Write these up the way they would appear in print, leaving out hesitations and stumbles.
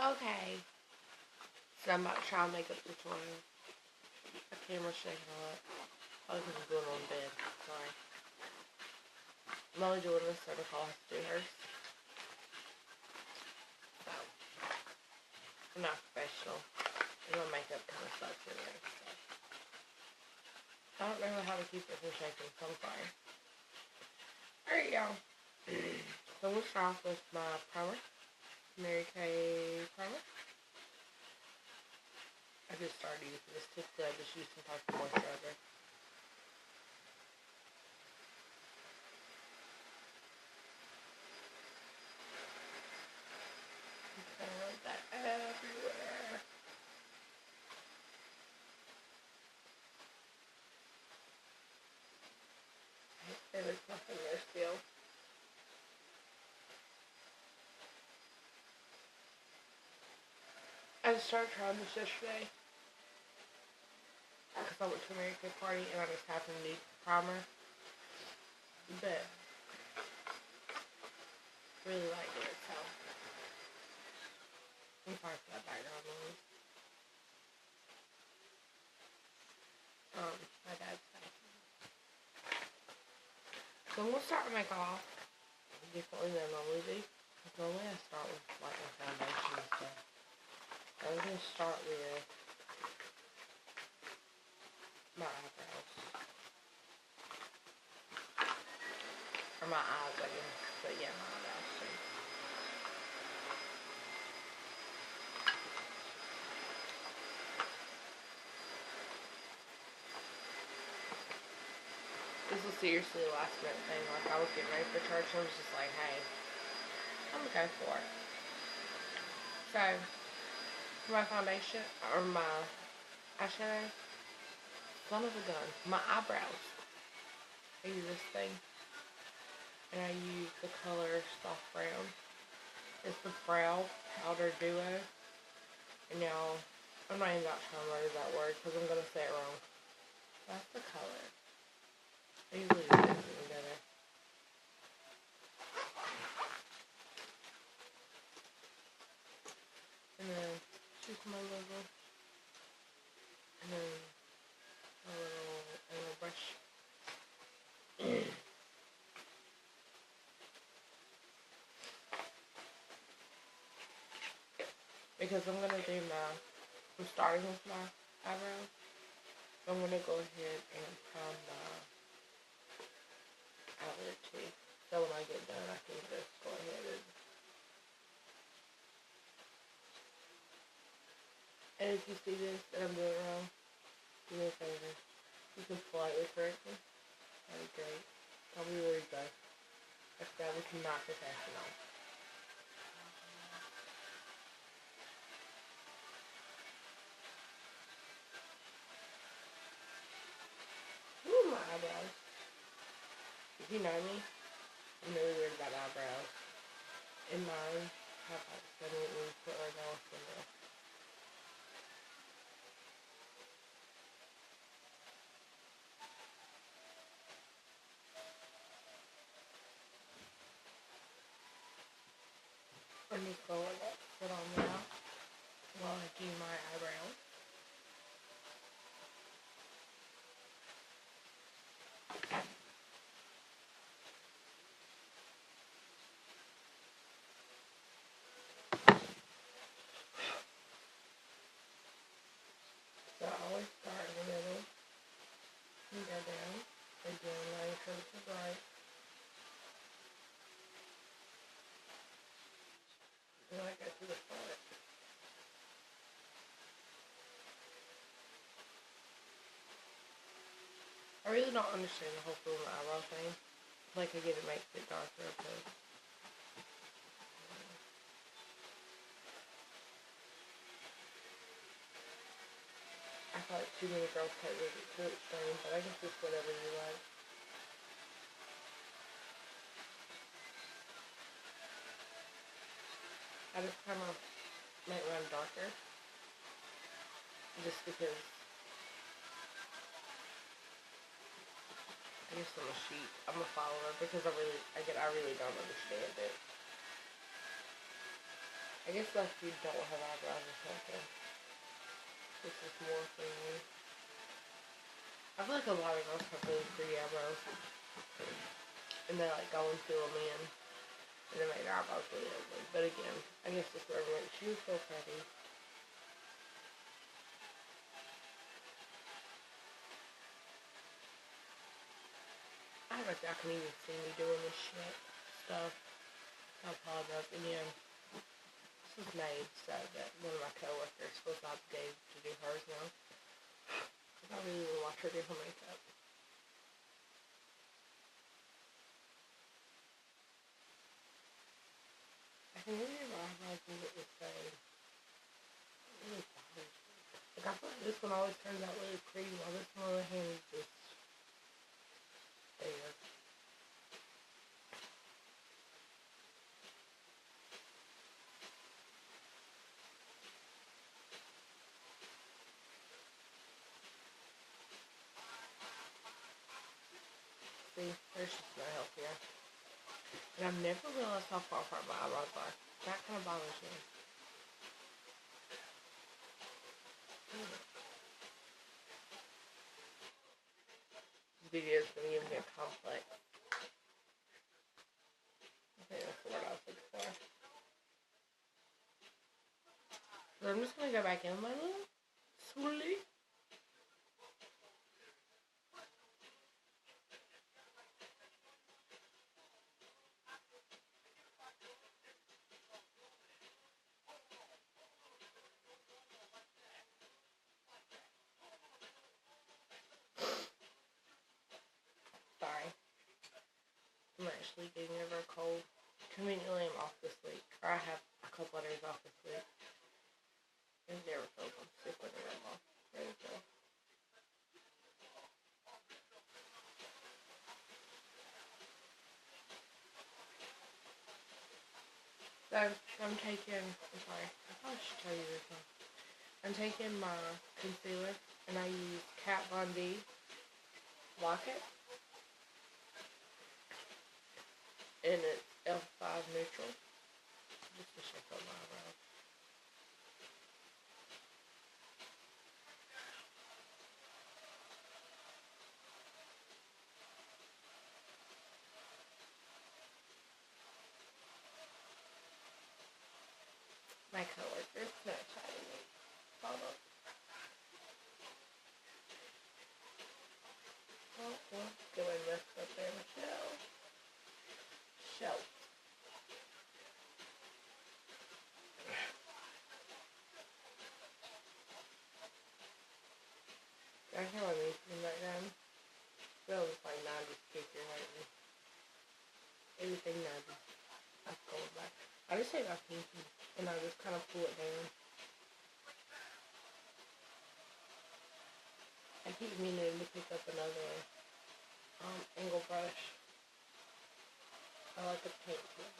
Okay. So I'm about to try and make up this one. My camera's shaking a lot. Probably because I'm going on bed. Sorry. I'm only doing this so Nicole has to do hers. So, I'm not professional. And my makeup kind of sucks anyway. So. I don't know how to keep it from shaking, so I'm sorry. Alright, y'all. So we'll start off with my primer. Mary Kay primer. I just started using this. Typically, I just use some type of moisturizer. I'm gonna rub that everywhere. There was nothing there still. I just started trying this yesterday because I went to a Mary Kay party and I just happened to need primer. But really liked it, so I'm sorry for that background noise. My dad's back. So we'll start to make off differently than I normally do. Because normally I start with like my foundation and stuff. I'm going to start with my eyebrows. Or my eyes, I guess. But yeah, my eyebrows too. This was seriously a last minute thing. Like, I was getting ready for church and I was just like, hey, I'm going to go for it. So, for my foundation, or my eyeshadow, son of a gun, my eyebrows, I use this thing. And I use the color Soft Brown. It's the Brow Powder Duo. And now, I'm not even about trying to learn that word because I'm going to say it wrong. That's the color. I usually do this together. And then, choose my logo. And then, a little brush. Because I'm going to do I'm starting with my eyebrows. So I'm going to go ahead and prime my eyelid too. So when I get done, I can just go ahead and if you see this and I'm doing it wrong, do me a favor. You can politely correct me. That'd be great. Tell me where you go. That's that we cannot professional. Ooh, my eyebrows. If you know me, I'm really weird about eyebrows. And mine have like 7 inches right now. I'm just going to let that sit on now while I do my eyebrows. So I always start in the middle and go down. Again, line curves to the right. And I go to the front. I really don't understand the whole filling the eyebrow thing. Like, I get it makes it darker, but I feel like too many girls take it to extreme, but I guess it's whatever you like. I just kind of make mine darker, just because I guess I'm a follower because I really don't understand it. I guess like if you don't have eyebrows or something, this is more for you. I feel like a lot of girls have really pretty eyebrows, and they like go and fill them in, and they make their eyebrows really ugly. But again, I guess it's whatever makes you feel pretty. I don't know if y'all can even see me doing this shit stuff. I apologize again. This was made so that one of my coworkers was obligated to do hers now. I don't really want to watch her do her makeup. I can really my eyebrows and get the same. It really bothers me. Like I feel like this one always turns out really pretty while this one on the hand is just there. See, there's just no help here. And I've never realized how far apart my eyebrows are. That kind of bothers me. This video is going to give me a complex. I think that's the word I was looking for. So I'm just going to go back in my little slowly. Sorry. I'm actually getting over a cold. Conveniently, I'm off this week. Or I have a couple of days off this week. And never feels I'm sick whenever I'm off. Ready to go. So, I'm taking, I'm sorry, I probably should tell you this one. I'm taking my concealer, and I use Kat Von D Lock It. And it's L5 neutral. Just to shape up my eyebrows. My coworker's Snapchatting me. Hold on. Oh, well, going messed up there, Michelle. Shout. I hear my music right now. Feels like 90s speaker lately. Everything 90s. I'm going back. I just take my pinky and I just kind of pull it down. I keep meaning to pick up another angle brush. I like a paint brush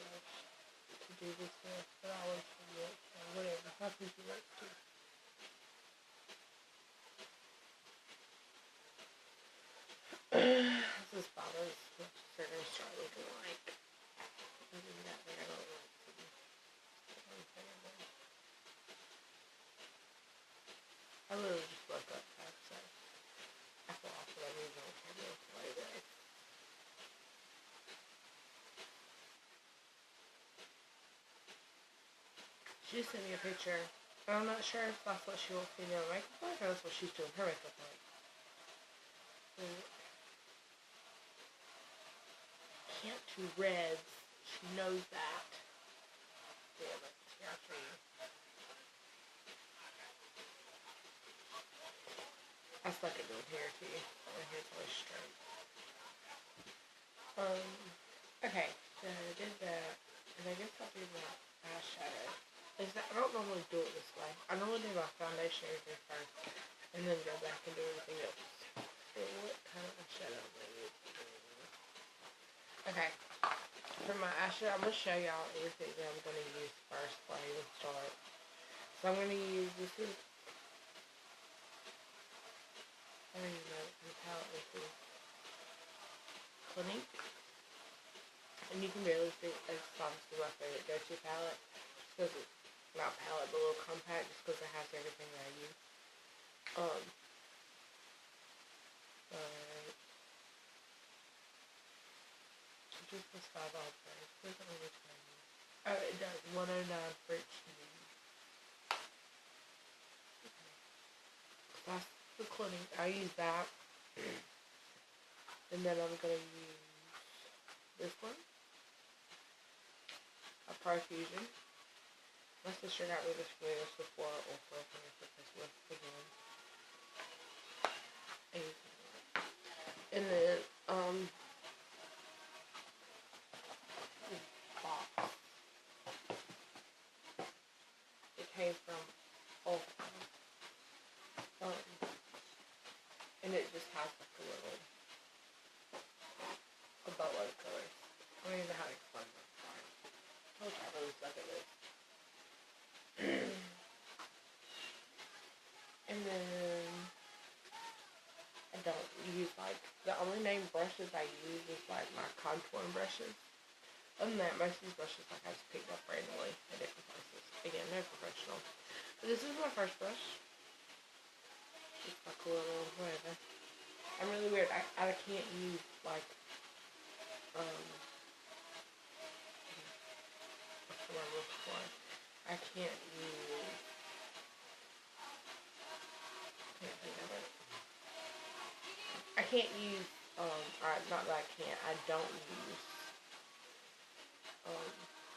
to do this with, but I always forget. So whatever. My pinky works too. This is bothers what they're going to start looking like. Other than that, they're going to look like I literally just woke up fast, so I feel awful that we don't have no play there. She just sent me a picture, and I'm not sure if that's what she wants me to do makeup like, or that's what she's doing her makeup like. Can't do reds. She knows that. Damn it. Here, I'll show you. I suck at doing hair too. My hair's always straight. Okay, so I did that, and I guess I'll do my eyeshadow. I don't normally do it this way. I normally do my foundation everything first, and then go back and do everything else. So what kind of eyeshadow am I using? Okay, for my eyeshadow, I'm going to show y'all everything that I'm going to use first before I even start. So I'm going to use, this is, I don't even know what palette this is. Clinique. And you can barely see, it's honestly my favorite go-to palette. Because compact just because it has everything that I use. But just the $5 price. Doesn't really tell you. Oh, it does. $109 for each TV. That's the cleaning. I use that. And then I'm going to use this one. A Profusion. My sister got me this from Sephora or for Christmas again. And then, this box. It came from Ulta. And it just has like a little, a boatload of colors. I don't even know how to explain it. Sorry. I'll try to really suck at this. And then, I don't use like, the only name brushes I use is like my contouring brushes. Other than that, most of these brushes like I just picked up randomly at different places. Again, they're professional. But this is my first brush. It's like a little, whatever. I'm really weird. I can't use like, what's the word I'm looking for? I can't use, can't think of it. I can't use, not that I can't, I don't use,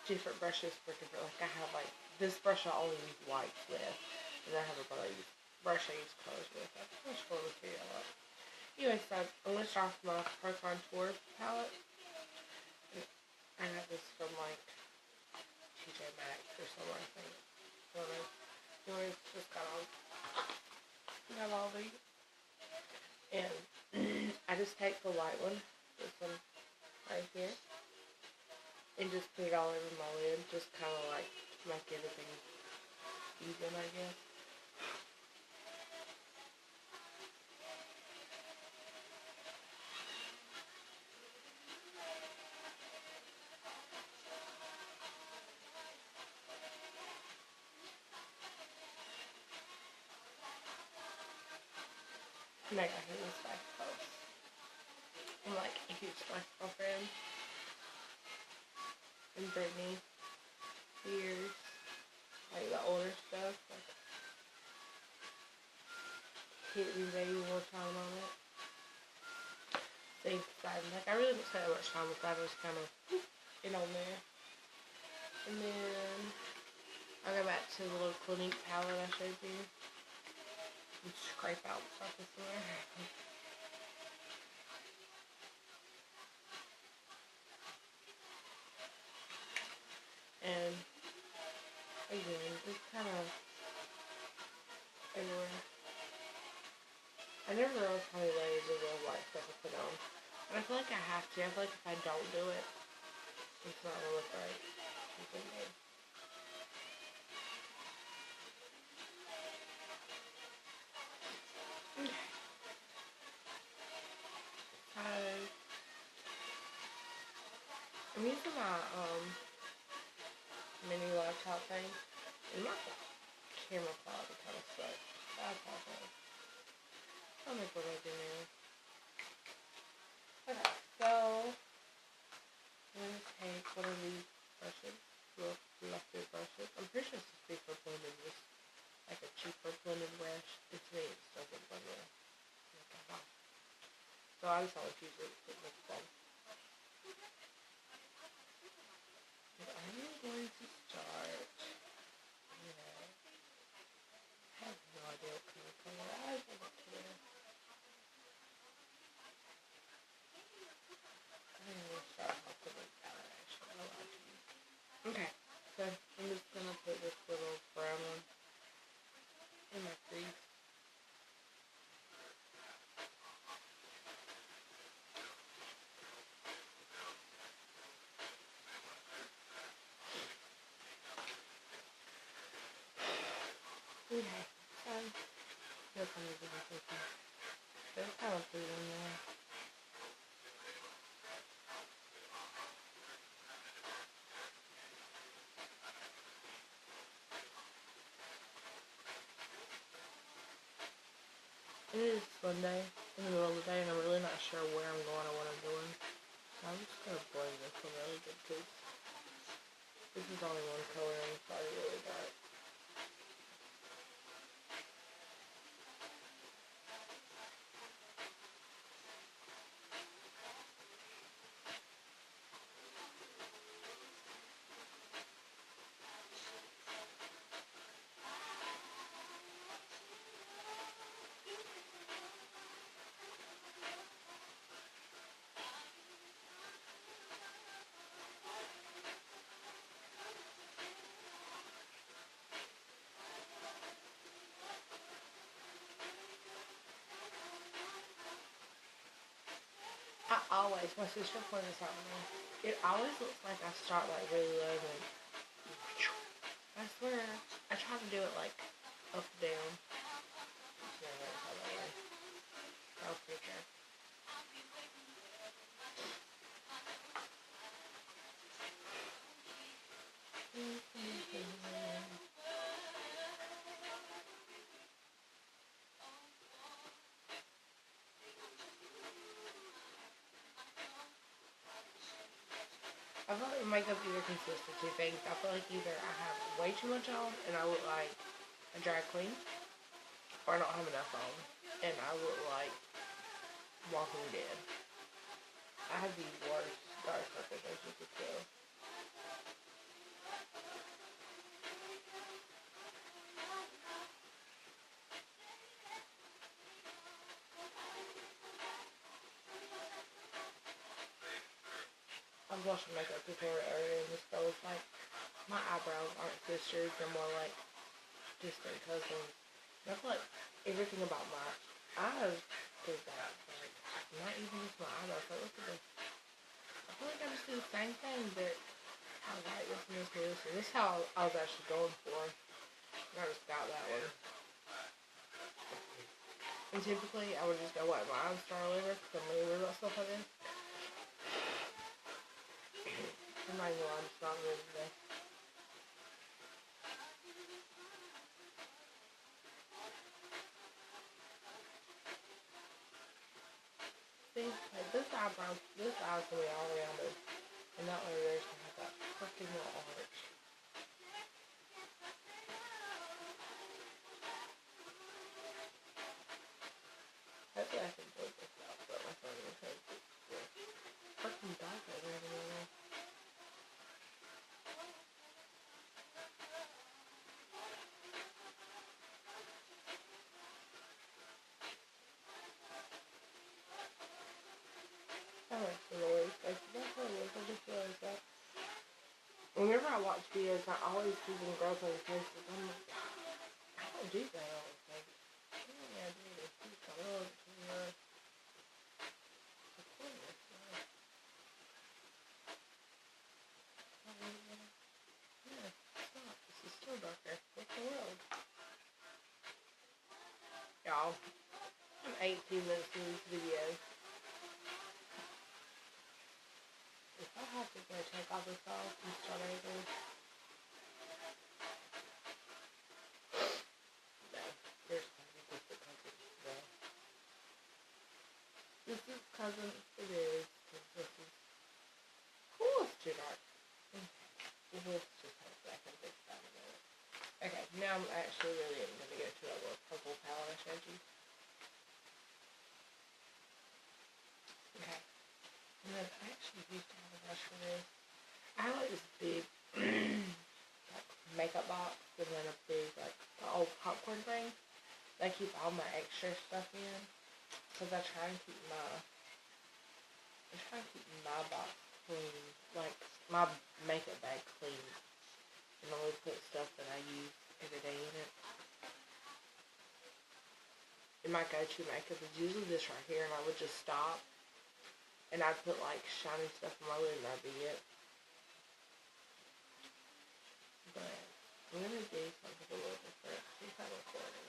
different brushes for different, like I have like, this brush I only use whites with, and I have a brush I use colors with. I'm just going to figure it out. Anyway, so I'm going to start off my Pro Contour palette. I got this from like TJ Maxx or somewhere, I think. I don't know. Anyways, just got all these. And I just take the light one, this one right here, and just put it all over my lid, just kind of like make everything even, I guess. And I got him this basketball. I'm like a huge basketball fan. And Britney Spears, like the older stuff, like Hit Me Baby One Time on it. Same side. Like I really didn't spend that much time with that. I was kind of in on there. And then I'll go back to the little Clinique palette I showed you. And scrape out the surface there. And again, just kind of everywhere. I never realized how many layers of real white stuff I put on. But I feel like I have to. I feel like if I don't do it, it's not gonna look right. I'm using my mini laptop thing, and my camera quality kind of sucks. I apologize. I'll make what I do now. Okay, so I'm gonna take one of these brushes, little fluffy brushes. I'm pretty sure it's supposed to be for blending, just like a cheaper blending brush. It's me, it doesn't blend well. So I just always use it to make fun. I'm going to start, I have no idea what kind of color eyes I want to wear. I'm going to start off with a palette, actually. I like to use. Okay, so I'm just going to put this little brown one in my crease. Okay, here's some of the different. There's kind of blue in there. It is Sunday in the middle of the day, and I'm really not sure where I'm going or what I'm doing. So I'm just gonna blend this one really good because this is only one color and it's already really dark. My sister pointed this out to me. It always looks like I start like really low and I swear I try to do it like up down. I'll figure. I feel like makeup either consists of two things. I feel like either I have way too much on and I look like a drag queen, or I don't have enough on and I look like Walking Dead. I have the worst dark circles, as you could tell. I was watching makeup tutorial earlier and this girl was like, my eyebrows aren't sisters, they're more like distant cousins. And I feel like everything about my eyes does that. Like, not even just my eyebrows. Like, look at this. I feel like I just do the same thing, but I like this and this and this. And this is how I was actually going for. And I just got that one. And typically, I would just go wipe my eyes, start over, because I'm really weird about stuff like this. I'm not even lying, I'm just not good today. See, like this eyebrow, this eye's gonna be all rounded. And that way there's gonna have that freaking little arch. Hopefully I can blend this out, but my phone is freaking dark over there. That makes me really like that's how it is. I just realized that. Whenever I watch videos, I always see them girls on their faces. I'm like, I don't do that all the time. Yeah, I do this. I love to yeah, stop. This is still darker. What the world? Y'all, I'm 18 minutes into this video. If I have to go take all this off and start over, no, there's something with the cousin. No. This is cousin, it is, because this is, cool, it's too dark. Okay, let's just have a second, think about it. Okay, now I'm actually really going to go to that little purple palette I showed you. Okay, and then I actually used to have a brush for this. I have like this big like makeup box and then a big like old popcorn thing that I keep all my extra stuff in because I try and keep my box clean, like my makeup bag clean, and only put stuff that I use every day in it. And my go-to makeup is usually this right here, and I would just stop and I'd put like shiny stuff on my lid and that'd be it. But I'm gonna do something a little different. Since I'm recording,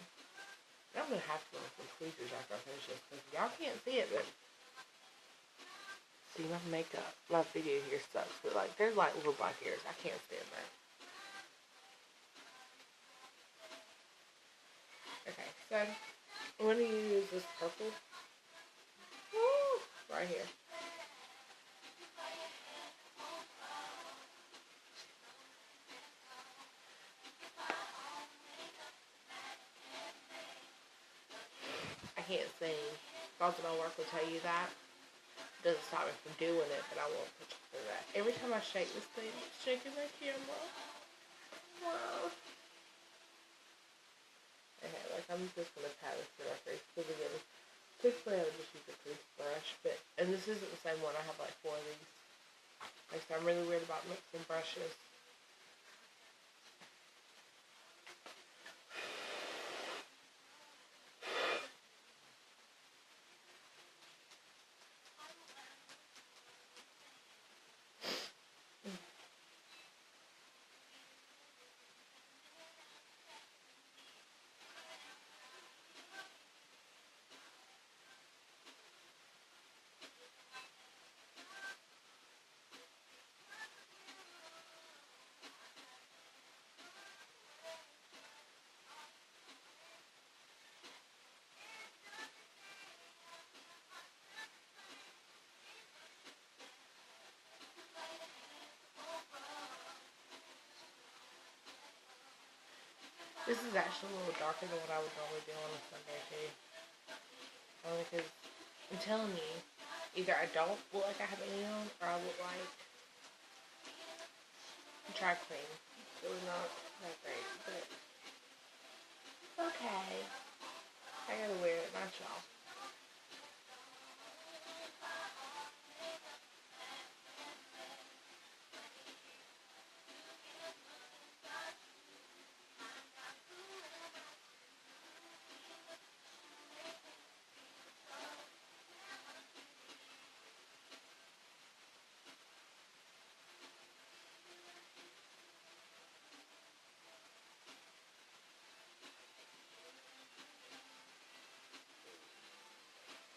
I'm gonna have to go with some tweezers after I finish this because y'all can't see it, but see my makeup, my video here sucks. But like, there's like little black hairs. I can't stand that. Okay, so I'm gonna use this this purple. Woo! Right here. I can't sing. God's my work will tell you that. Doesn't stop me from doing it, but I won't put you through that. Every time I shake this thing, it's shaking my camera. Wow. Okay, like I'm just gonna pat this through my face because again, typically I would just use a toothbrush, but and this isn't the same one. I have like 4 of these. Like so, I'm really weird about mixing brushes. This is actually a little darker than what I would normally do on a Sunday too. Only because I'm telling you, either I don't look like I have any on, or I look like dry clean. It's really not that great, but okay. I gotta wear it, not y'all.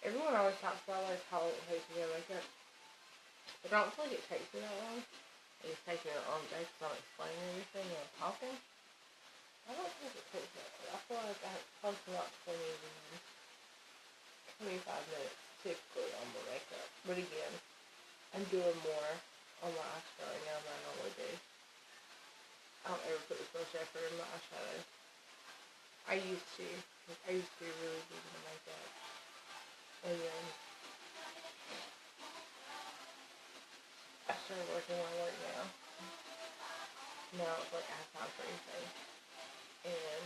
Everyone always talks about like how it takes me to make it. But I don't feel like it takes me that long. It just takes me a long day because I'm explaining everything and I'm talking. I don't think it takes that long. I feel like I have close to about 25 minutes typically on my makeup. But again, I'm doing more on my eyeshadow right now than I normally do. I don't ever put this much effort in my eyeshadow. I used to. I used to be really big into makeup. And then I started working where I work now. Now it's like I have time for anything. And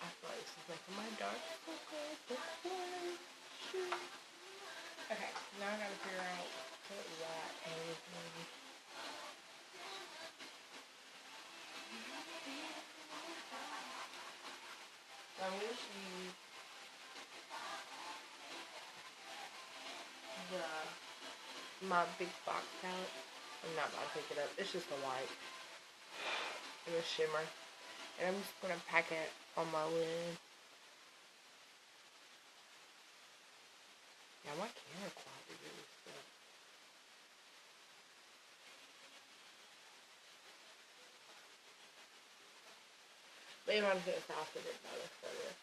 I feel like this is making my dark circles look worse. Okay, now I gotta figure out what that is. So I'm gonna use my big box palette. I'm not about to pick it up. It's just a white and a shimmer. And I'm just gonna pack it on my lid. Yeah, my camera quality really sucks. But you might have hit south of it by this photo.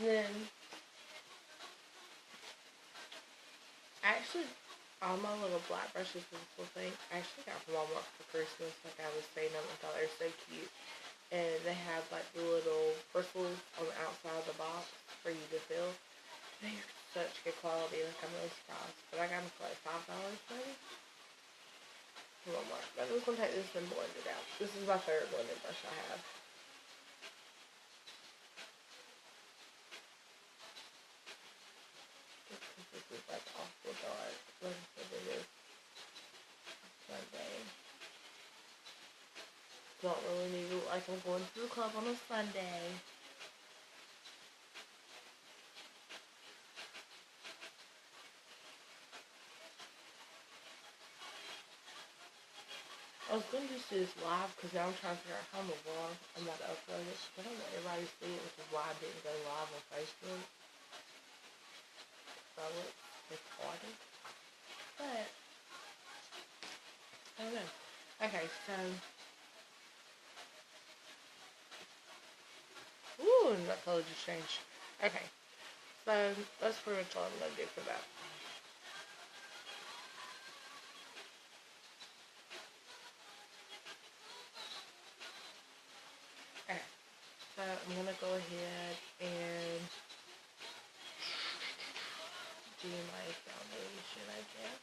And then actually all my little black brushes and this little thing I actually got from Walmart for Christmas. Like I was saying them, I thought they were so cute. And they have like the little bristles on the outside of the box for you to fill. They're such good quality, like I'm really surprised. But I got them for like $5 maybe. From Walmart. But I'm just gonna take this and blend it out. This is my favorite blending brush I have. This is like awful dark. Like I said, it is Sunday. Don't really need to look like I'm going to the club on a Sunday. I was going to just do this live because now I'm trying to figure out how in the world I'm about to upload it. I don't want everybody to see it, which is why I didn't go live on Facebook. So I look retarded. But, I don't know. Okay, so. Ooh, and that color just changed. Okay, so that's pretty much all I'm going to do for that. Okay, so I'm going to go ahead and do my foundation, I guess.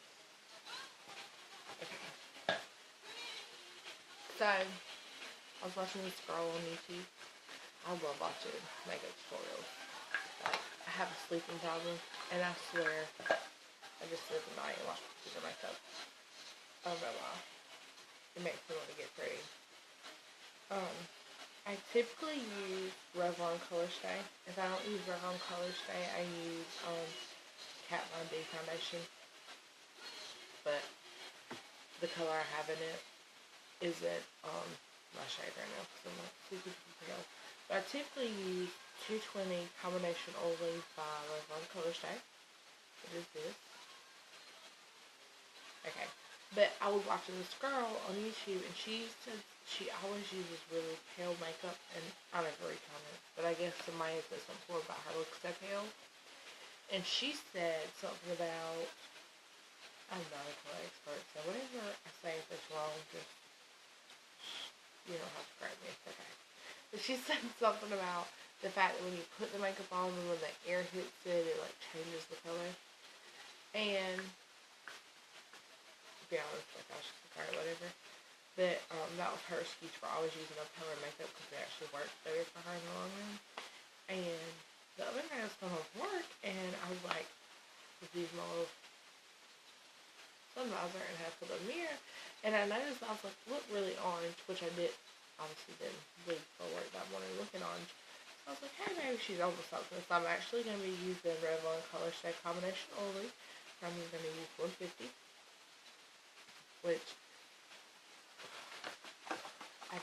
Okay. So, I was watching this girl on YouTube. I love watching makeup tutorials. Like, I have a sleeping problem, and I swear, I just sleep at night and watch her makeup. I don't know why. It makes me want to get pretty. I typically use Revlon Color Stay. If I don't use Revlon Color Stay, I use Kat Von D foundation. But the color I have in it isn't my shade right now because I'm like super pale. But I typically use 220 Combination Only by Revlon Color Stay. What is this? Okay. But I was watching this girl on YouTube, and she said she always uses really pale makeup, and I never read comments, but I guess somebody said something about her looks so pale. And she said something about, I'm not a color expert, so whatever I say if it's wrong, just, you don't have to correct me, it's okay. But she said something about the fact that when you put the makeup on and when the air hits it, it like changes the color. And to be honest, like I was just like, alright, whatever. But that was her excuse for always using no color makeup because it actually worked better for her in the long run. And the other night I was coming home from work and I was like, was using my little sun visor and had to put a mirror. And I noticed I was like, look really orange, which I obviously didn't leave for work that morning looking orange. So I was like, hey, maybe she's over something. So I'm actually going to be using Revlon Color Stay Combination Only. I'm going to use 150, which I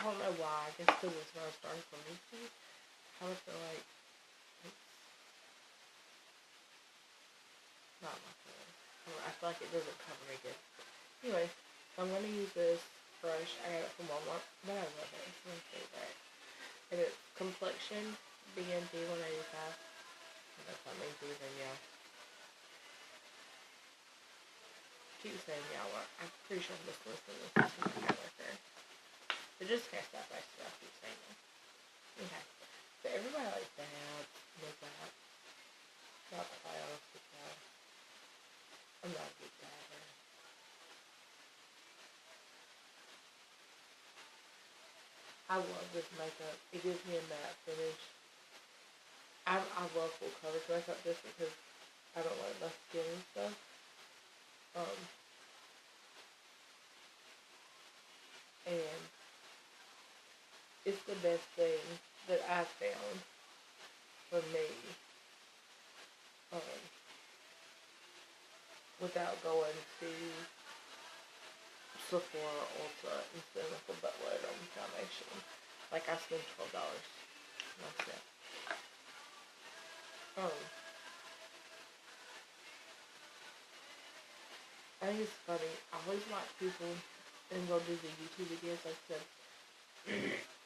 don't know why. I guess because it's when I started from YouTube. I kind of feel like it's not my color. I feel like it doesn't cover me good. Anyway, so I'm going to use this brush. I got it from Walmart, but I love it. It's my favorite. And it's Complexion BND 185. That's not means either, yeah. Keep saying y'all. I'm pretty sure I'm just listening to this in my coworker. But just in case that I keep saying it. Okay. So everybody likes that. Make that. Not quite honest with that. I'm not a good dabber. I love this makeup. It gives me a matte finish. I love full coverage makeup just because I don't like my skin and stuff. And it's the best thing that I've found for me. Without going to Sephora or Ulta and spending like a buttload on foundation. Like I spent $12. That's it. I think it's funny. I always watch people and go do the YouTube videos. Like I said,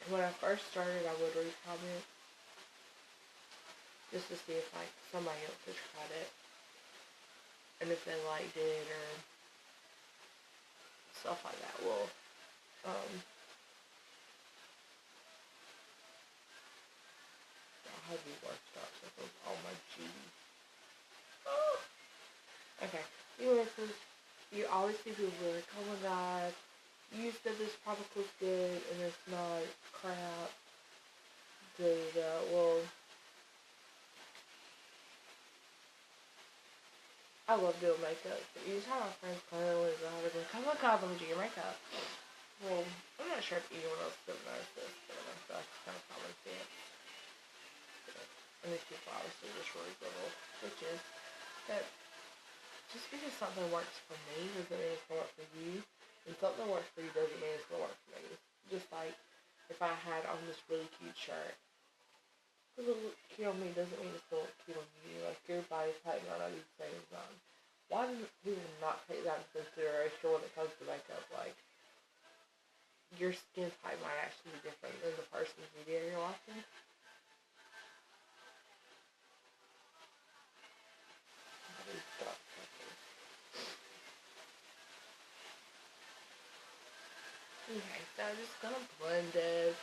when I first started, I would read comments just to see if like somebody else had tried it and if they liked it or stuff like that. Well, I had the worst start with all my G's. Oh. Okay. You always see people like, oh my god, you said this product was good and it's not crap. Well, I love doing makeup. But each time my friends come in with it, I was like, oh my god, let me do your makeup. Well, I'm not sure if anyone else still knows this, but I feel like it's kind of common sense. And these people obviously just really little bitches. But just because something works for me doesn't mean it's going to work for you. And something works for you doesn't mean it's going to work for me. Just like if I had on this really cute shirt. Because it looks cute on me doesn't mean it's going to look cute on you. Like your body's type might not be the same as mine. Why do people not take that into consideration when it comes to makeup? your skin type might actually be different than the person's video you're watching. Okay, so I'm just gonna blend it.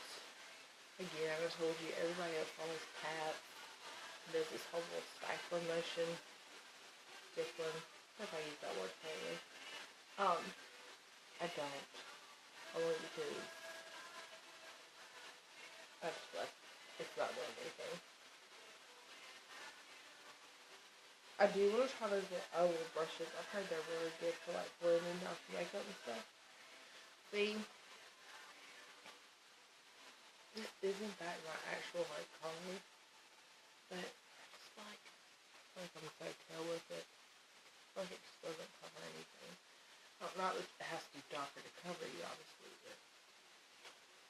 Again, I told you everybody else on this tap does this whole little stifling motion. Stippling. If I use that word correctly. I don't. Only because I just like it's not doing anything. I do want to try those little brushes. I've heard they're really good for like blending out the makeup and stuff. See, this isn't that my actual like color, but I just like I'm so tail with it. Like it just doesn't cover anything. Not that it has to be darker to cover you, obviously, but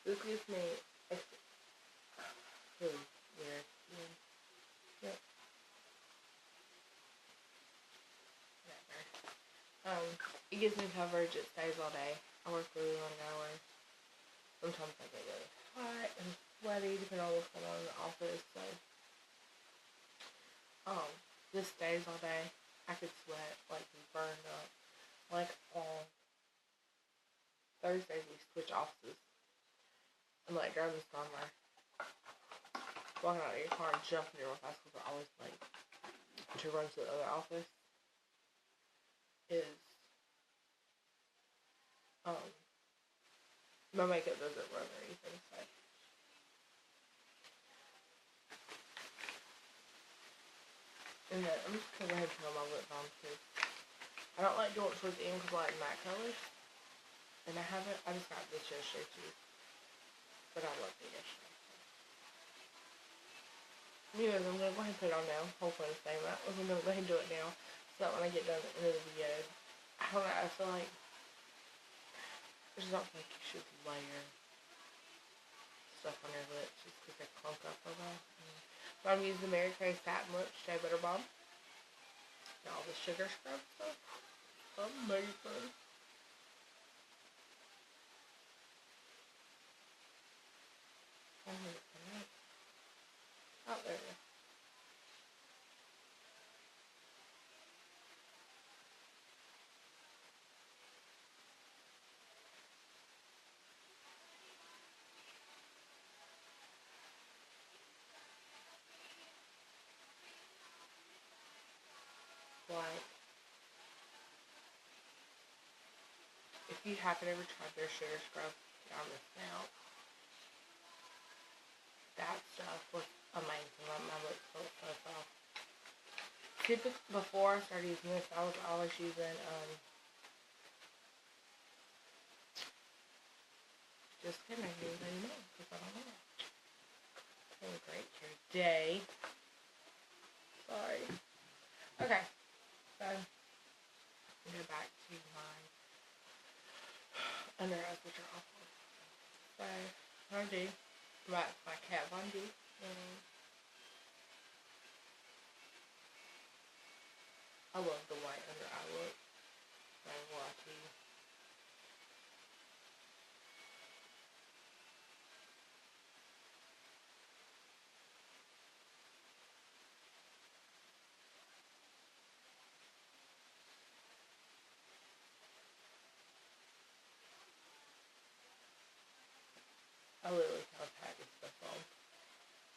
this gives me a really weird skin. Yep. Whatever. It gives me coverage. It stays all day. I work really long hours. Sometimes I get really hot and sweaty, depending on what's going on in the office. So, this stays all day. I could sweat, like, be burned up. Like, on Thursdays, we switch offices. I'm, like, driving somewhere. Walking out of your car and jumping real fast because we're always late to run to the other office. Is, my makeup doesn't run or anything, so. And then I'm just going to go ahead and turn my lip balm because I don't like doing it towards the end because I like matte colors. And I just got this yesterday too. But I love it yesterday. Anyways, I'm going to go ahead and put it on now. Hopefully I'm saying that. I'm going to go ahead and do it now. So that when I get done at the end of the video, I don't know, I feel like I just don't think you should layer stuff on your lips just because they clunk up a lot. So I'm using the Mary Kay Satin Lip Shea Butter Balm. And all the sugar scrub stuff. Amazing. Oh, there it is. Like, if you haven't ever tried their sugar scrub, y'all missing out. That stuff was amazing. My lips felt so soft. Typically, before I started using this, I was always using, just kidding, I didn't even know, because I don't know. Feeling great today. Sorry. Okay, so, go back to my under eyes, which are awful. So, what I do, my Kat Von D, and I love the white under eye look. So, what I do. I literally kind of pat this stuff on.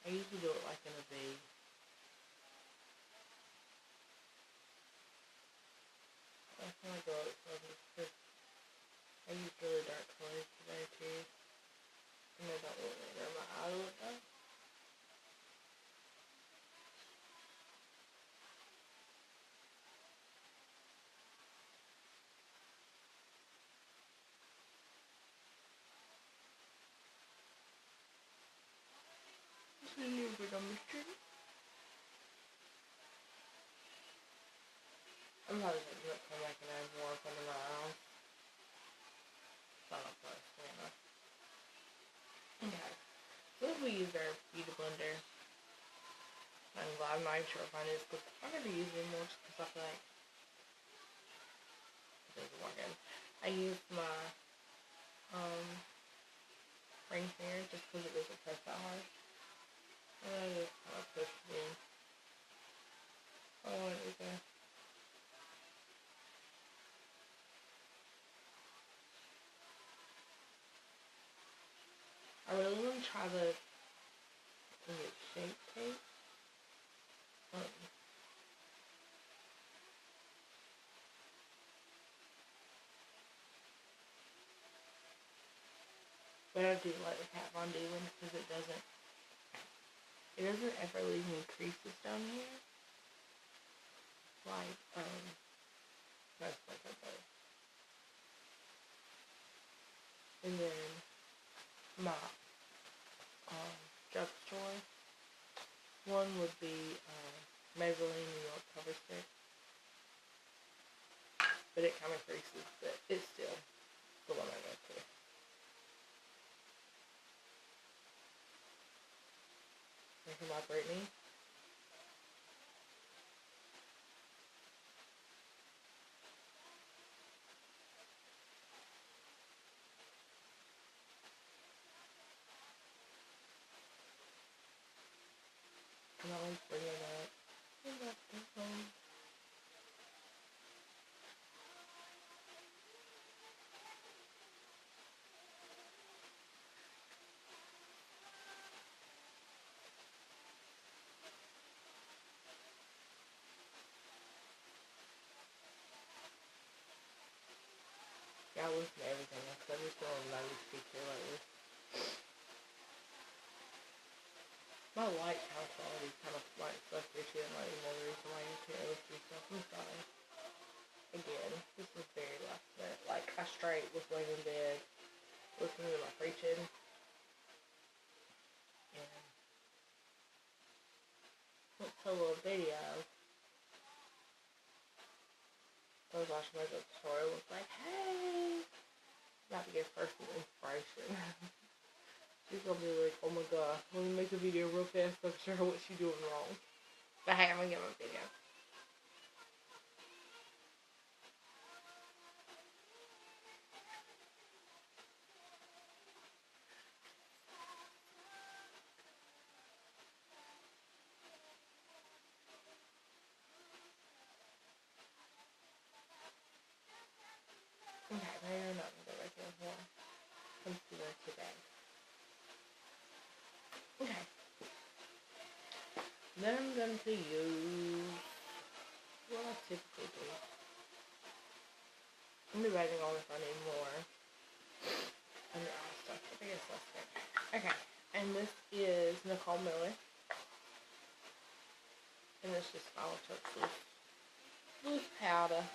I usually do it like in a V. I kind of go out because I use really dark colors today too. And they don't really wear my eye look though. This is a new bit on the street. I'm probably going to come back and add more under my eyes. It's not a plus, yeah. Okay. So if we use our beauty blender, I'm glad I'm not sure if I need this because I'm going to use it more just because I feel like it doesn't work in. I use my gonna try the shape tape. But I do like the Kat Von D one because it doesn't ever leave me creases down here. Like, most makeup does. And then my drugstore one would be Maybelline New York Cover Stick. But it kind of creases, but it's still the one I go to. Thinking about Brittany. I'm always bringing up. Yeah, I listen to everything because I'm just on low speaker lately. My light quality kind of like fluctuating lately. Another reason why you can't listen to stuff. I'm sorry. Again, this is very last minute. Like, I straight was laying in bed, listening to my preaching, and went to a little video. I was watching my tutorial. Was like, hey, about to get first inspiration. She's gonna be like, oh my god, let me make a video real fast so I can show her what she's doing wrong. But hey, I'm gonna get my video. Okay, maybe I'm not gonna go back in more. Concealer today. Okay. Then I'm going to use what I typically do. I'm debating on if I need more under eye stuff. I think it's less good. Okay. And this is Nicole Miller. And it's just Final Touch loose powder.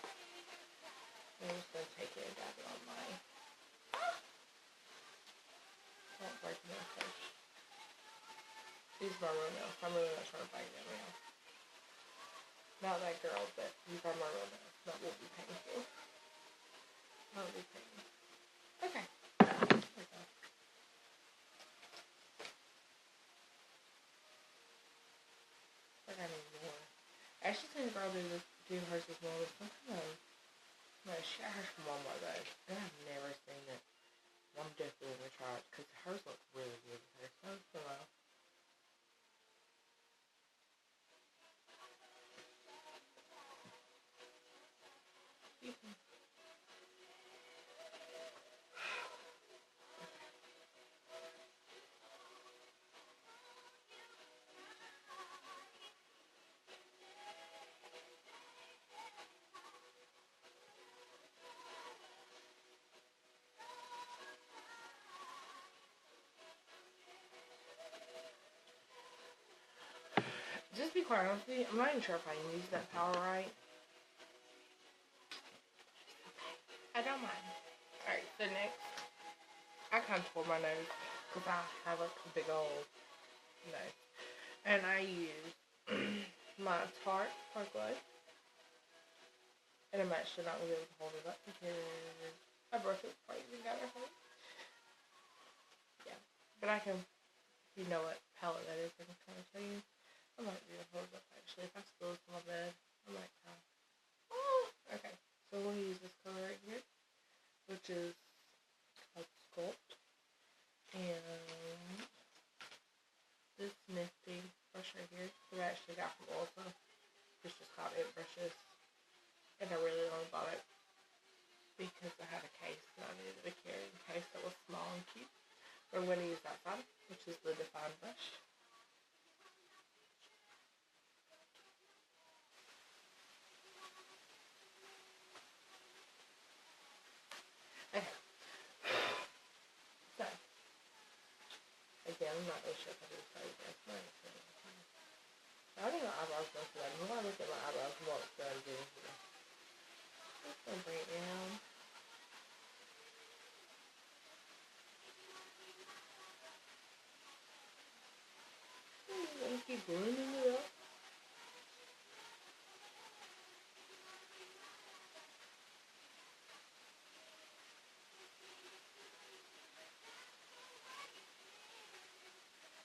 I'm just going to take it and dab it on my... Don't break my face. These are my real nails. I'm really not trying to break them nails. Not that girl, but these are my real nails. That will be painful. That will be painful. Okay. There we go. Like I need more. I actually think the girl do hers with more, but sometimes she got hers from Walmart though, and I've never seen it. I'm definitely gonna try it because hers looks really good. Her sounds so well. Just be quite honest with you, I'm not even sure if I can use that power right. I don't mind. Alright, so next, I contour my nose because I have like a big old nose. And I use my Tarte Park Light. And I'm actually not going to be able to hold it up because I broke it before I even got it home. Yeah. But I can, if you know what palette that is, I can kind of tell you. I might be able to hold it up actually. If I spill this on my bed, I might try. Oh! Okay. So I'm going to use this color right here, which is called Sculpt. And this nifty brush right here, that I actually got from Ulta. It's just called It Brushes. And I really only bought it because I had a case and I needed a carrying case that was small and cute. But I'm going to use that side. I'm which is the Define brush. Okay. So, again, I'm not really sure if I did tell you this. I think my eyebrows look good. The more I look at my eyebrows, the more it's going to do. Just going to bring it down. And keep blending it up.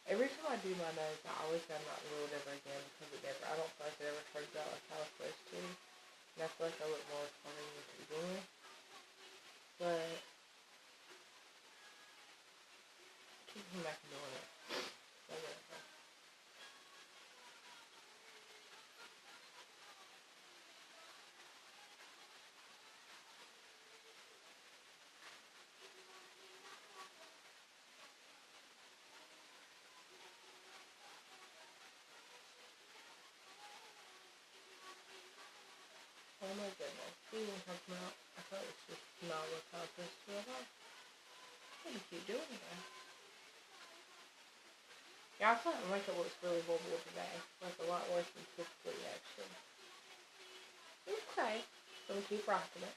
Every time I do my nose, I always say I'm not going to do it ever again because I don't feel like it ever turns out like how it's supposed to. And I feel like I look more retarded than to begin with. But, I keep coming back and doing it. So, whatever. Oh my goodness. See what I'm talking about? I thought it was just not what I was supposed to at all. I'm going to keep doing it. Yeah, I feel like my makeup looks really horrible today. Like a lot worse than typically, actually. Okay. So I'm going to keep rocking it.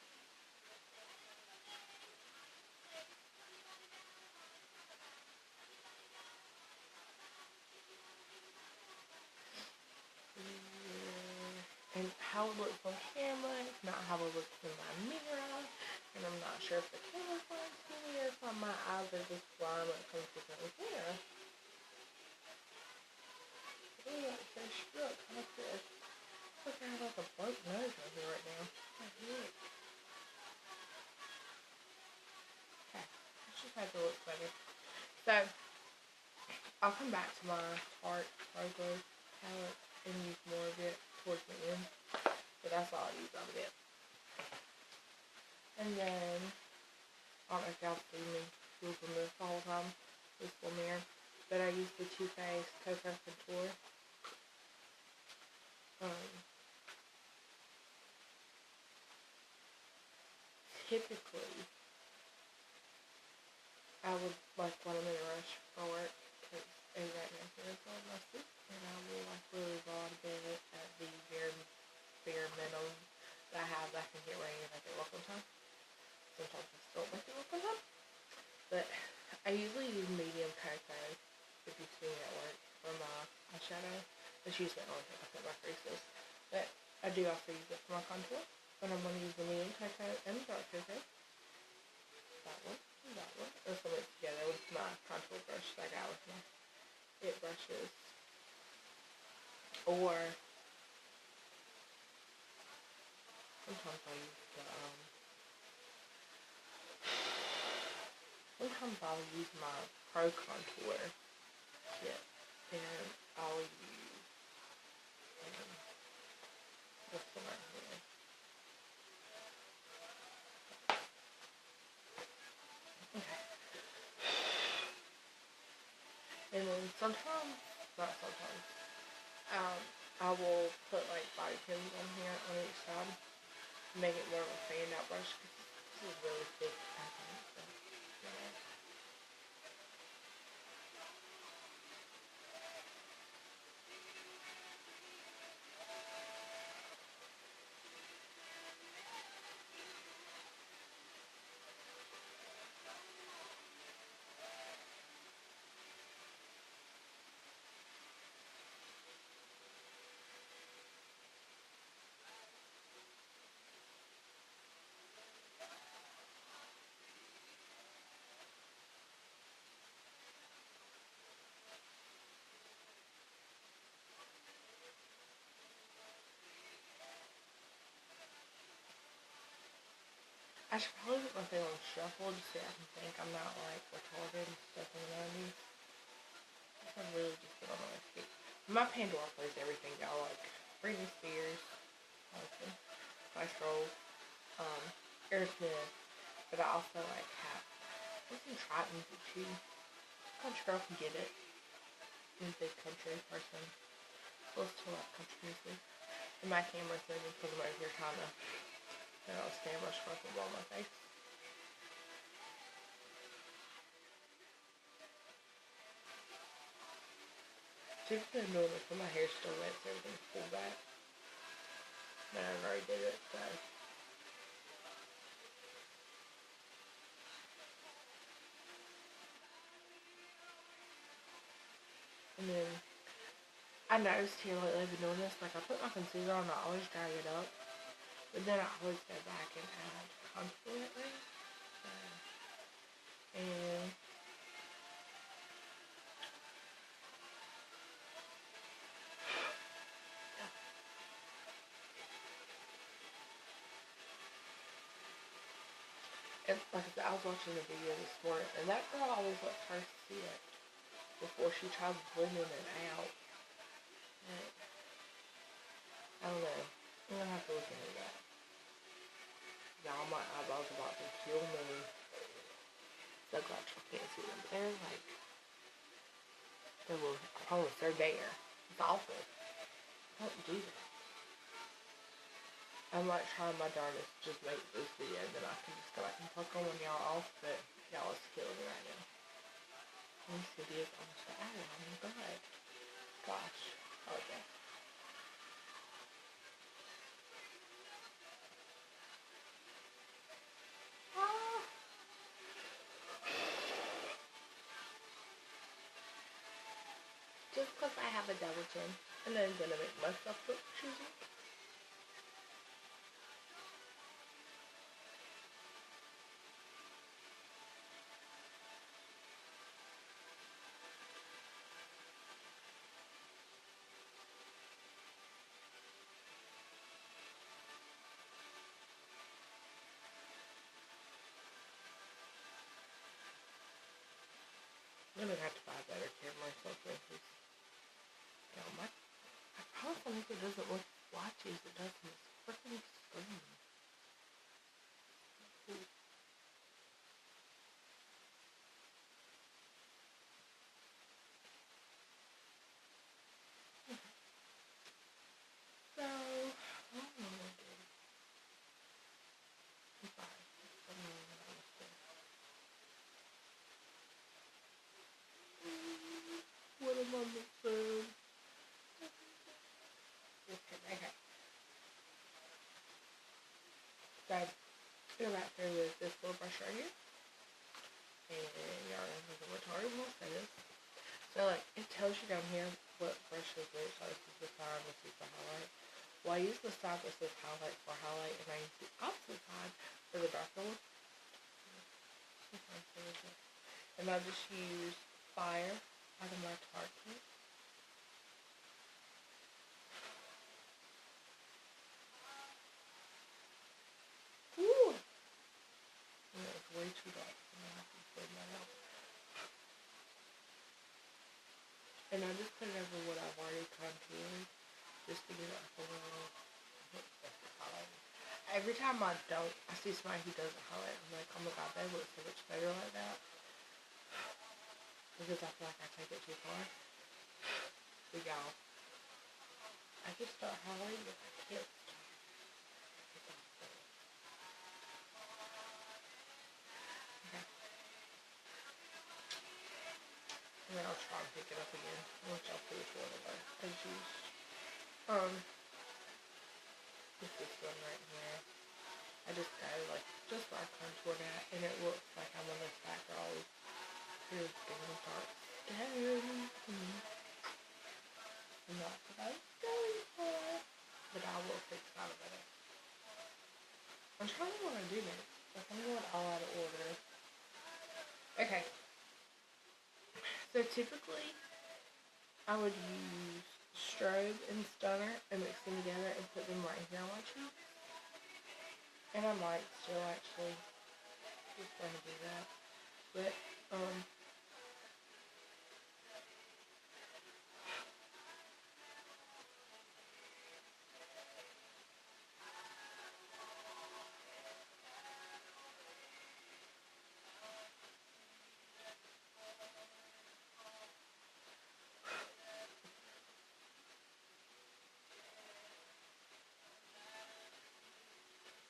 And how it looks on camera is not how it looks in my mirror. And I'm not sure if the camera's lying to me or if my eyes are just blind when it comes to the camera. Ooh, that's so shook. I feel like I have like a broke nose right here right now. What the heck? Okay, let's just have to look better. So, I'll come back to my Tarte Rose palette and use more of it towards the end. But that's all I use out of it. And then, I don't know if y'all see me using this the whole time, this little mirror. But I use the Too Faced Cocoa Contour. Typically, I would, like, when I'm in a rush for work, because right now here is all my sleep, and I will, like, really go to bed at the bare minimum that I have that I can get ready and make it work on time. Sometimes I still make it work on time. But I usually use medium cocoa, if you see me at work, for my eyeshadow. That's usually the only thing I put my creases. But I do also use it for my contour. But I'm going to use the medium cocoa and the dark cocoa. That one and that one. And so mix together with my contour brush that I got with my It brushes. Or sometimes I use sometimes I'll use my Pro Contour kit. And I'll use this one right here. Okay. And then sometimes, not sometimes, I will put like body pins on here on each side to make it more of a fan out brush because this is really thick, I think. So, yeah. I should probably put my thing on shuffle just so I can think I'm not like retarded and stuff in the 90s. I really just get on my feet. My Pandora plays everything, y'all. Like Britney Spears, Austin, Spice Girls, Aerosmith. But I also like have listen to trap music too. Country girl can get it. I'm a big country person. Listen to a lot of country music. And my camera's moving because I'm over here trying to get all this camera scruffing on my face. Typically I'm doing this when my hair's still wet, so everything's pulled back. But I already did it, so. And then I noticed here lately I've been doing this, like I put my concealer on, I always drag it up, but then I always go back and add concealer. So, and like I said, I was watching a video this morning, and that girl always lets her see it before she tries blending it out. And I don't know. I'm gonna have to look into that. Y'all, my eyeballs are about to kill me. So glad y'all can't see them. They're like, they're close. They're there. It's awful. Don't do that. I'm like trying my darndest to just make this video, then I can just go back and pluck them when y'all off, but y'all is killing me right now. This video is almost an hour. Oh my god. Gosh. Okay. Just because I have a double chin, and then I'm gonna make myself look choosy. I'm gonna have to buy a better camera or something, because, you know, I promise I think it doesn't look watchy as it does in this freaking screen. So, I don't know what to do. I'm sorry. I don't know what I was doing. What am I missing? Okay. So, go back through with this little brush right here. And y'all know who's a retarded will say this. So, like, it tells you down here what brush is which. So, this is the side, this is the highlight. Well, I use the side that says highlight for highlight, and I use the opposite side for the darker one. And I just use Fire out of my Tarte kit. Ooh! And it's way too dark. I'm gonna have to blend that out. And I just put it over what I've already contoured, just to get it like a little highlight. Every time I see somebody who does a highlight, I'm like, oh my god, they look so much better like that. Because I feel like I take it too far. But y'all, I can start highlighting if I can't start. Okay. And then I'll try and pick it up again, which I'll put it whatever I used. It's this one right here. I just go like just where I contour that, and it looks like I'm on this back row. Here's getting dark skin. Not what I was going for, but I will fix out of it. I'm trying to what I do next. Like I'm going all out of order. Okay. So typically, I would use strobe and stunner and mix them together and put them right here on my cheek. And I might still actually just going to do that. But,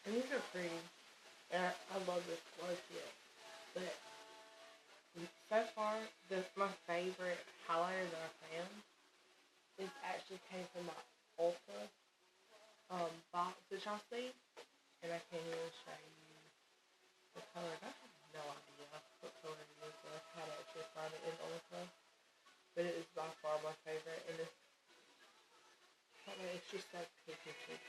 And these are pretty. And I love this glow kit. But so far, my favorite highlighter that I found is actually came from my Ulta box that y'all see. And I can't even show you the color. I have no idea what color it is. I had to actually find it in Ulta. But it is by far my favorite. And it's just so pigmented.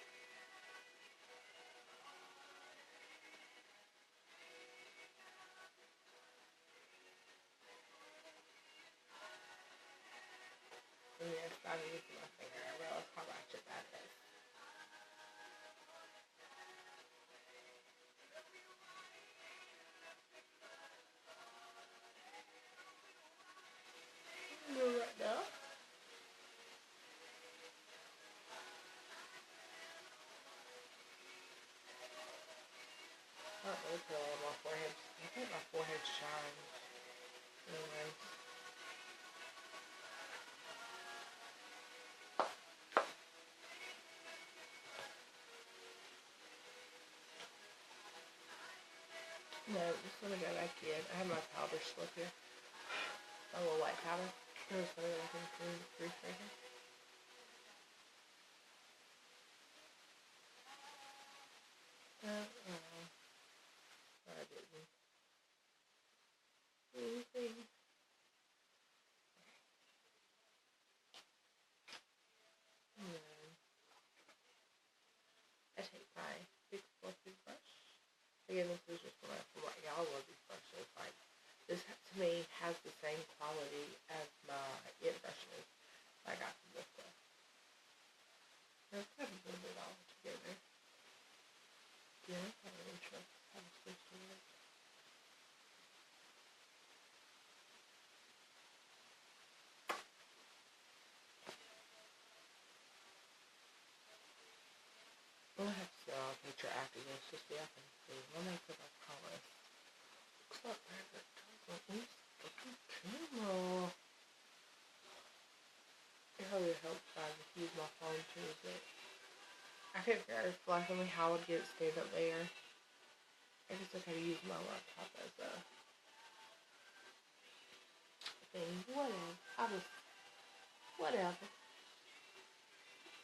And yes, I'm using my finger. I realize how ratchet that is. Right now. I don't really feel on my forehead. I think my forehead shines. Anyway. No, I'm just gonna go back in. I have my powder slip here. My little white powder. I'm just gonna go back into the refrigerator. I didn't. Anything. And then I take my big fluffy brush. Again, this is just one from what y'all love these brushes. Like, this to me has the same quality as my it brushes I got from this one. It's kind of a little bit all together. Yeah, I'm really sure how it's supposed to work. I'm gonna have to see a picture after this just so I can see. Let me put my promise. Looks like that doesn't use fucking camera. It really helps if I just use my phone to use it. I couldn't figure out flashingly how I would get it stand up there. I guess I could use my laptop as a thing. Whatever. Whatever.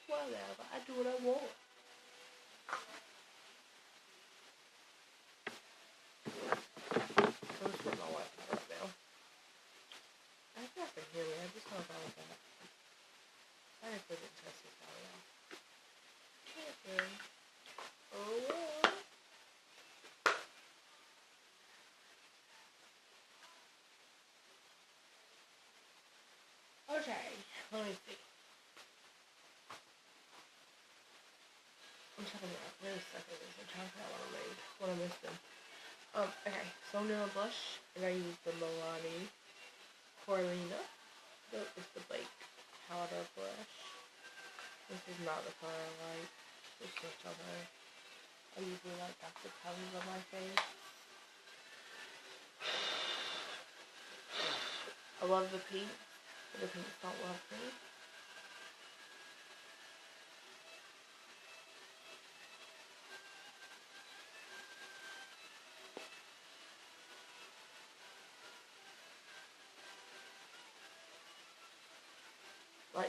Whatever. I do what I want. I'm just putting my laptop right now. I think I can hear me. I just don't know about that. I have to test this out now. Okay. Oh well. Okay. Let me see. I'm trying to really suck at this. I'm trying to figure out what I made. What I missed them. Okay. So I'm doing a blush, and I use the Milani Coralina. It's the Bake powder brush. This is not the color I like. It's just okay. I usually like the colors on my face. I love the pink, but the pinks don't love me.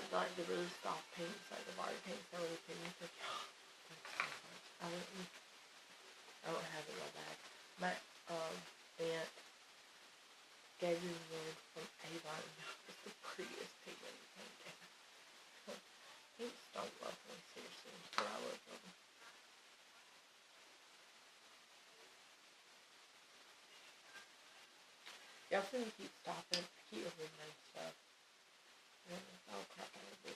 Like the really soft pinks, like the body pinks, are really pretty. Like, I don't have it in my bag. My aunt gave me one from Avon. It's the prettiest pigment pink ever. Pinks don't love me, seriously, but I love them. Y'all see me keep stopping, I keep remembering stuff. Oh crap, I didn't do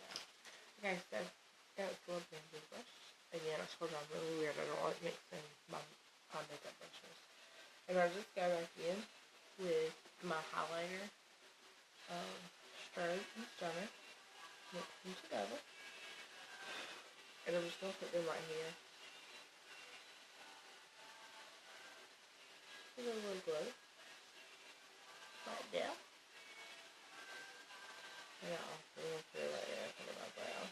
that. Okay, so that was a little bamboo brush. Again, I told you I'm really weird. I don't like mixing my makeup brushes. And I'll just go back in with my highlighter, Strobe and Stunner. Mix them together. And I'm just going to put them right here. Give it a little glow. Right there. And I'll put it right there under my brow.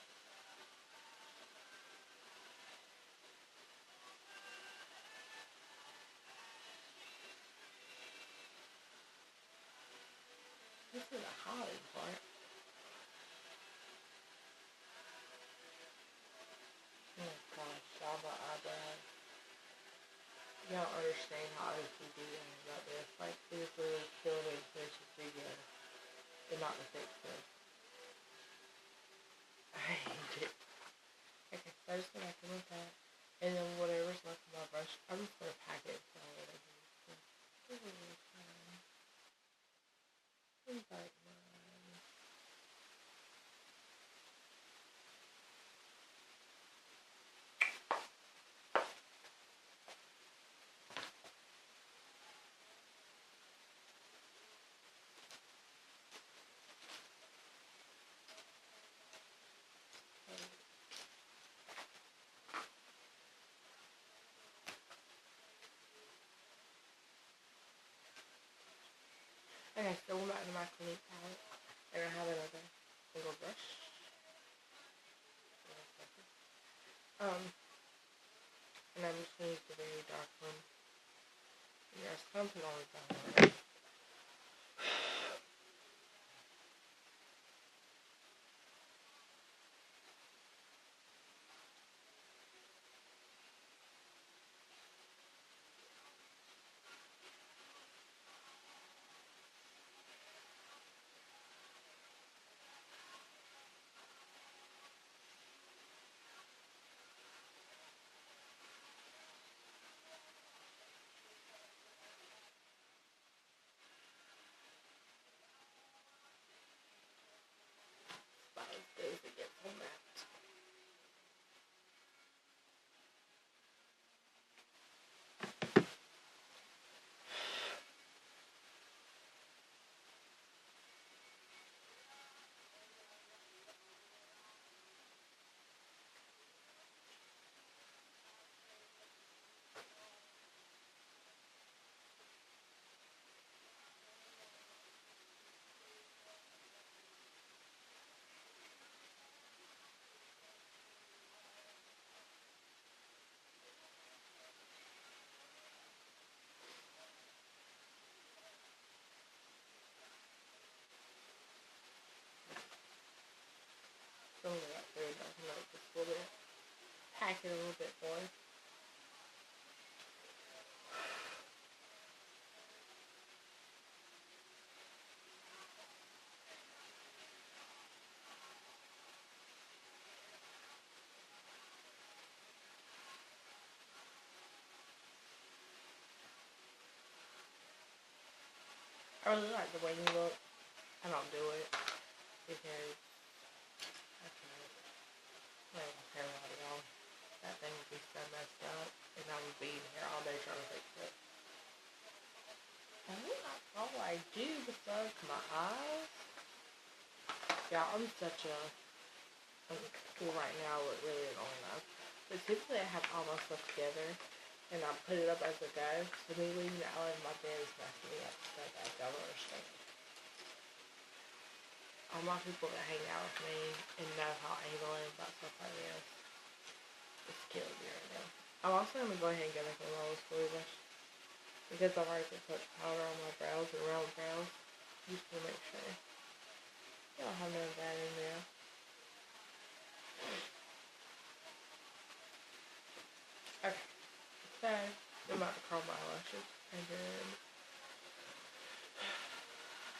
You don't understand how OCD is about this. Like, it is literally killing me to finish this video and not to fix it. I hate it. Okay, so I just go back in with that. And then whatever's left of my brush, I'm just going to pack it so whatever. Invite mine. Okay, so we're back to my Clinique palette. And I have another single brush. And I'm just going to use the very dark one. Yeah, something on the brown one. About as good as it gets on that. So I'm going to very dark and light just a little bit. Pack it a little bit more. I really like the wing look. I don't do it because I can't. I don't care about it all. That thing would be so messed up, and I would be in here all day trying to fix it. And that's all I do besides my eyes. Yeah, I'm such a right now it really is only enough. But typically I have all my stuff together and I put it up as I go. So me leaving it out in my bed is messing me up so bad. I don't understand. All my people that hang out with me and know how anal I am about stuff like this, it's killing me right now. I'm also going to go ahead and get back in my little brush because I've already put such powder on my brows and around the brows. Just to make sure you don't have none of that in there. Okay, so I'm about to curl my eyelashes and then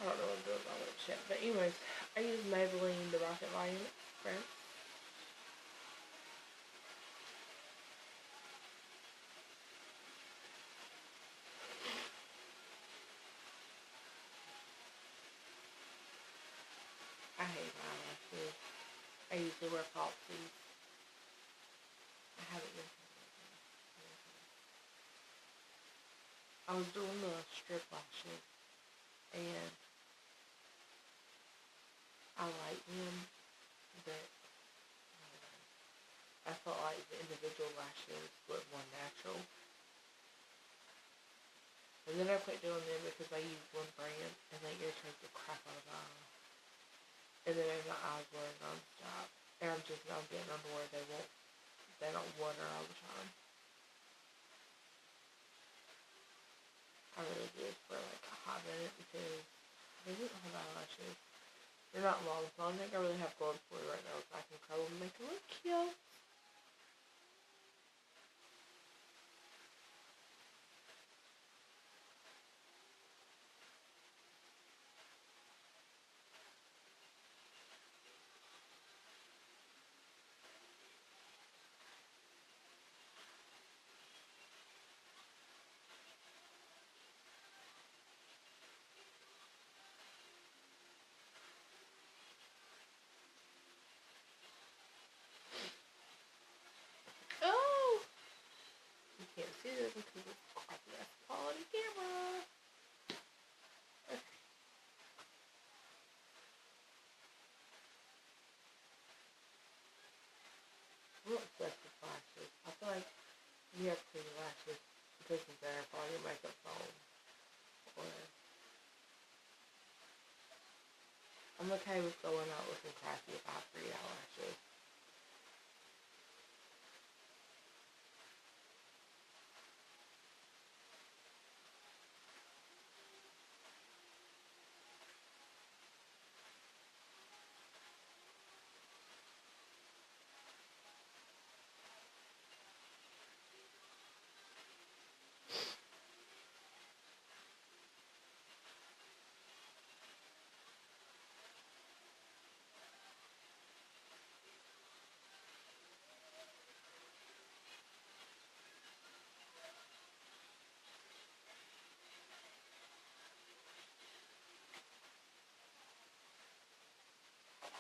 I don't know what I'm doing with my lips yet. But anyways, I use Maybelline the Rocket Volume Express. I hate my eyelashes. I usually wear falsies. I haven't been. I was doing the strip lashes and I like them, but I felt like the individual lashes looked more natural. And then I quit doing them because I use one brand and they irritate the crap out of my eyes. And then my eyes were non-stop. And I'm getting on to where they don't water all the time. I really did for like a hot minute because they didn't have eyelashes. They're not long, so I don't think I really have going for it right now. So I can curl them and make them look cute. Christmas dinner for all your makeup phone. Or I'm okay with going out looking crappy if I have 3 eyelashes.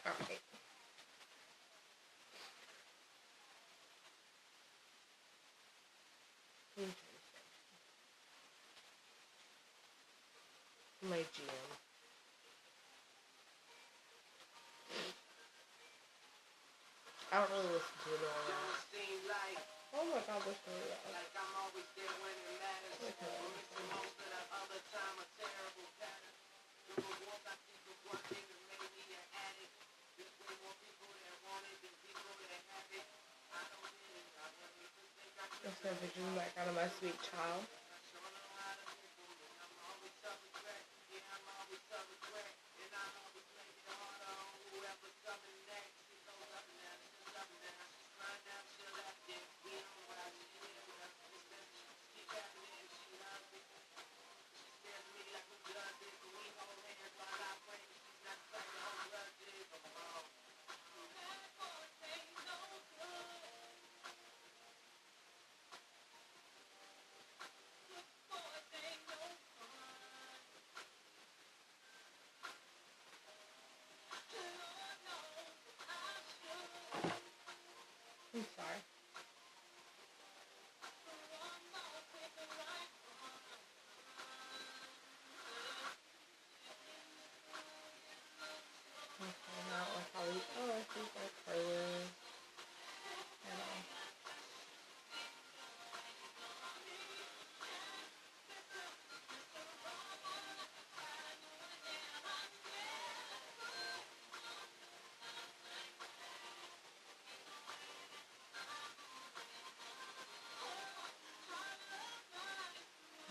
Alright. My GM. I don't really listen to it all that. Oh my god, this really loud. Like I'm always there when it matters. Missing most of the other time, a terrible pattern. The rewards I think of one thing that made me an addict. There's way more people that want it than people that have it. I don't get it. I want you to think I should. That's a vision back out of my sweet child. I'm sorry. Okay, now like all these eyelashes are curling and all.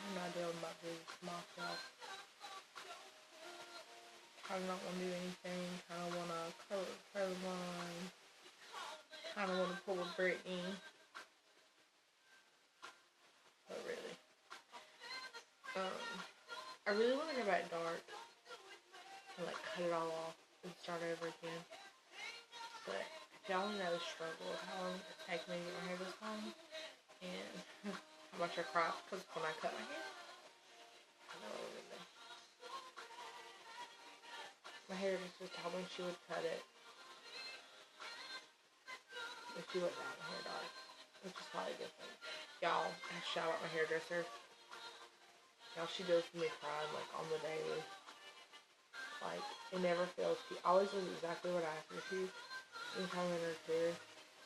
I'm not doing about this myself. I don't want to do anything. I don't want to curl line. I don't want to pull a Britney. But really. I really want to go back dark and like cut it all off and start over again. But if y'all know the struggle of how long it takes me to get my hair this long and how much I cry because when I cut my hair, I know really. My hairdresser just told me she would cut it if she went down the hair dye, which is probably different. Y'all, I shout out my hairdresser. Y'all, she does me crying like on the daily. Like, it never fails. She always does exactly what I ask her to anytime I'm in her chair.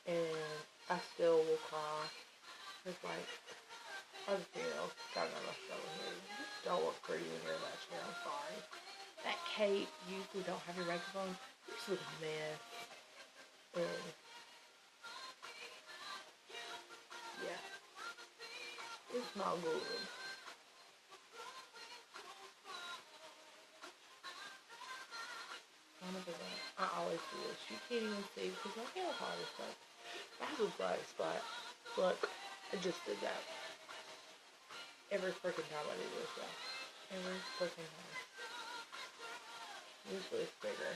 And I still will cry. It's like, other females got enough stuff in here. You don't look pretty when you're in that chair. I'm sorry. That cape, you who don't have your makeup on, you just look a mess. And, yeah. It's not good. I always do this. You can't even see because my hair hard as fuck. I have a bright spot. Look, I just did that. Every freaking time I do this, yeah. Every freaking time. Usually it's bigger.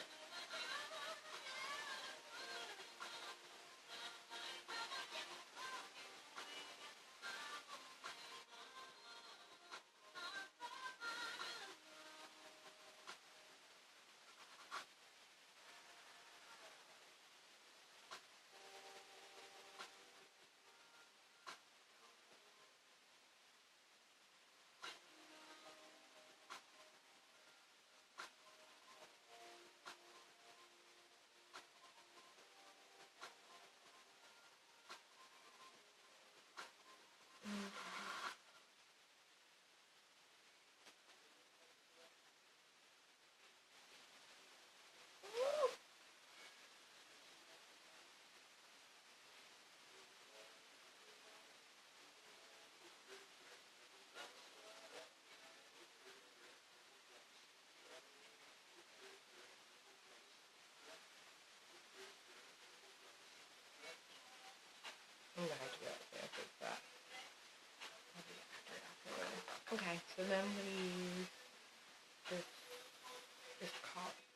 then I'm gonna use this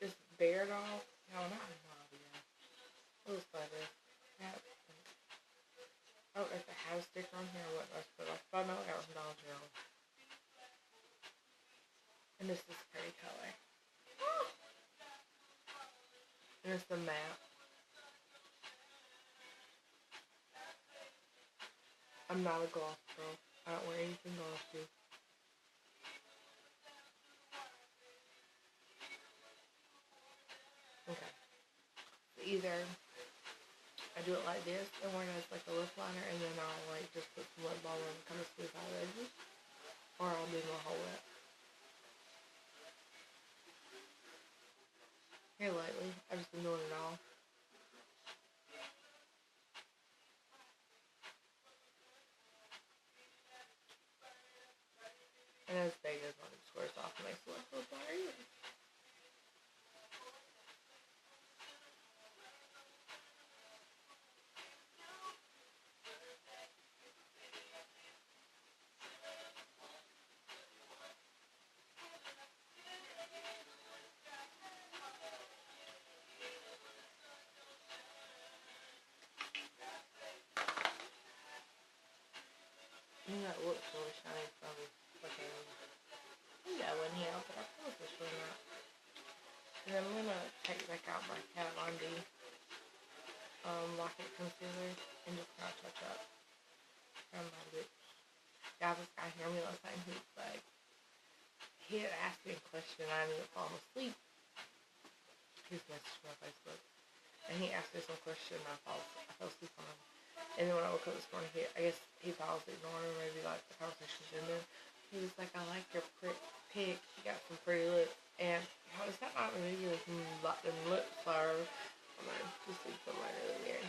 this bear doll. No, not Nadia. What looks like this? That, oh, if it has a sticker on here, what do I put off? But I know I got some Dollar General. And this is a pretty color. And it's the map. I'm not a gloss girl. I don't wear anything glossy. Okay. So either I do it like this and wear it as like a lip liner, and then I'll like just put some lip balm and kind of smooth out the edges, or I'll do my whole lip. Here lately, I've just been doing it all. And as big as one squares off, and makes it look a little blurry. And that looks really shiny from fucking, that wouldn't help, but I promise it's really not. And then I'm gonna take back out my Kat Von D Lock-It concealer and just kind of touch up around my lips. Guys, this guy heard me last night. He was like, he had asked me a question and I ended up falling asleep. His message on Facebook. And he asked me some question and I fell asleep on him. And then when I woke up this morning, I guess he thought I was ignoring him, maybe like the conversation was ending. He was like, I like your pic. You got some pretty lips. And how is that not really like them lips are? I'm gonna just leave them right over there.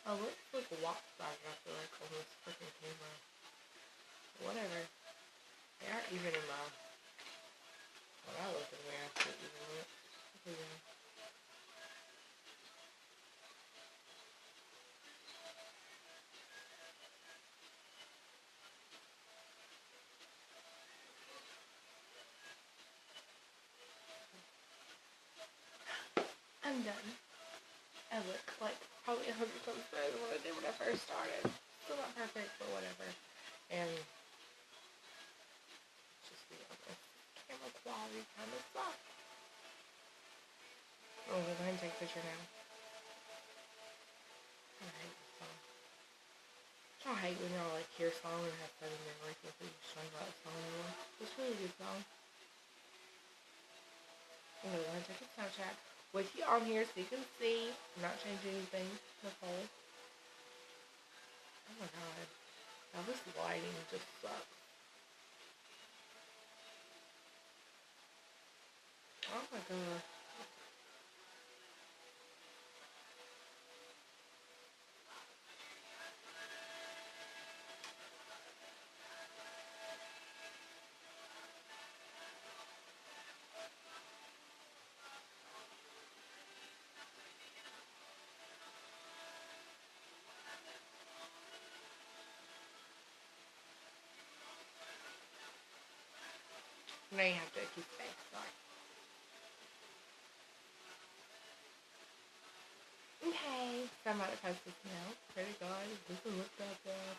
Oh, looks like a walk back, I feel like, on this freaking camera. Whatever. They aren't even in my, when I look in there, I see even lips. Yeah. I'm done. I look like probably 100 times better than what I did when I first started. Still not perfect, but whatever. And just be honest, camera quality kind of sucks. Oh, go ahead and take a picture now. I hate this song. I hate when y'all like hear a song and have fun memories with it. Just talking about the song anymore. It's a really good song. I'm gonna go ahead and take a Snapchat with you on here so you can see. I'm not changing anything. Nicole. Oh my god. Now this lighting just sucks. Oh my god. Now you have to keep space, sorry. Okay, so I'm about to post this now. Pretty God, it doesn't look that bad.